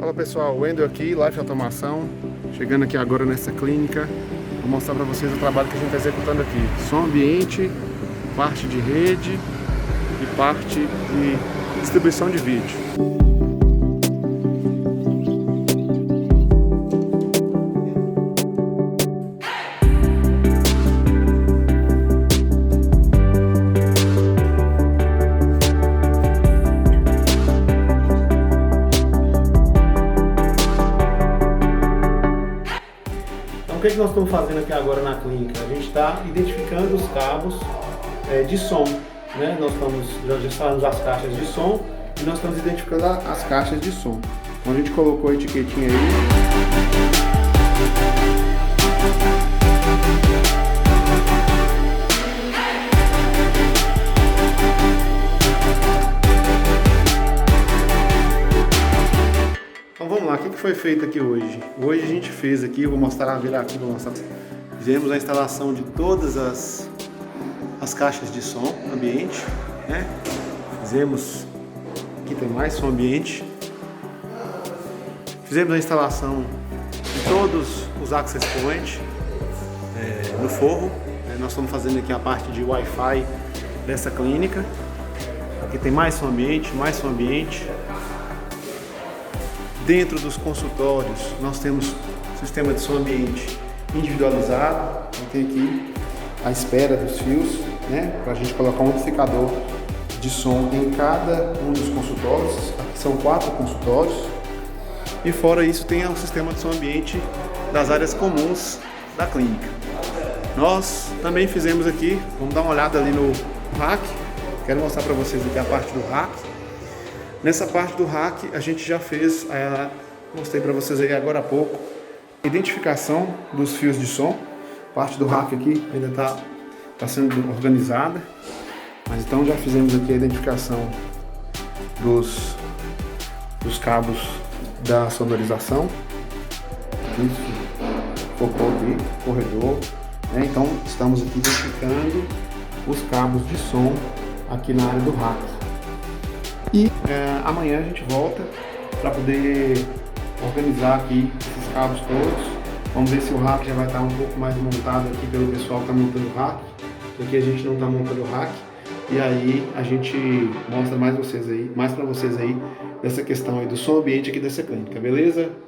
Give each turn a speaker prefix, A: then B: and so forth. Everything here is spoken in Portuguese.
A: Fala pessoal, Wendel aqui, Life Automação, chegando aqui agora nessa clínica. Vou mostrar para vocês o trabalho que a gente está executando aqui. Som ambiente, parte de rede e parte de distribuição de vídeo.
B: O que nós estamos fazendo aqui agora na clínica? A gente está identificando os cabos de som, né? Já instalamos as caixas de som e nós estamos identificando as caixas de som. Então a gente colocou a etiquetinha aí. Então vamos lá, o que foi feito aqui hoje? Hoje a gente fez aqui, eu vou mostrar, virar aqui, vou mostrar. Fizemos a instalação de todas as caixas de som ambiente, né? Fizemos, aqui tem mais som ambiente. Fizemos a instalação de todos os access points no forro. Nós estamos fazendo aqui a parte de Wi-Fi dessa clínica. Aqui tem mais som ambiente, mais som ambiente. Dentro dos consultórios, nós temos sistema de som ambiente individualizado. Então, tem aqui a espera dos fios, né, para a gente colocar um amplificador de som em cada um dos consultórios. Aqui são 4 consultórios. E fora isso, tem o sistema de som ambiente das áreas comuns da clínica. Nós também fizemos aqui, vamos dar uma olhada ali no rack. Quero mostrar para vocês aqui a parte do rack. Nessa parte do rack a gente já fez, mostrei para vocês aí agora há pouco, identificação dos fios de som. A parte do rack aqui ainda está sendo organizada, mas então já fizemos aqui a identificação dos cabos da sonorização. Isso, focou aqui, corredor, né? Então estamos aqui identificando os cabos de som aqui na área do rack. E amanhã a gente volta para poder organizar aqui esses cabos todos. Vamos ver se o rack já vai estar um pouco mais montado aqui pelo pessoal que está montando o rack. Aqui a gente não está montando o rack. E aí a gente mostra mais para vocês aí dessa questão aí do som ambiente aqui dessa clínica, beleza?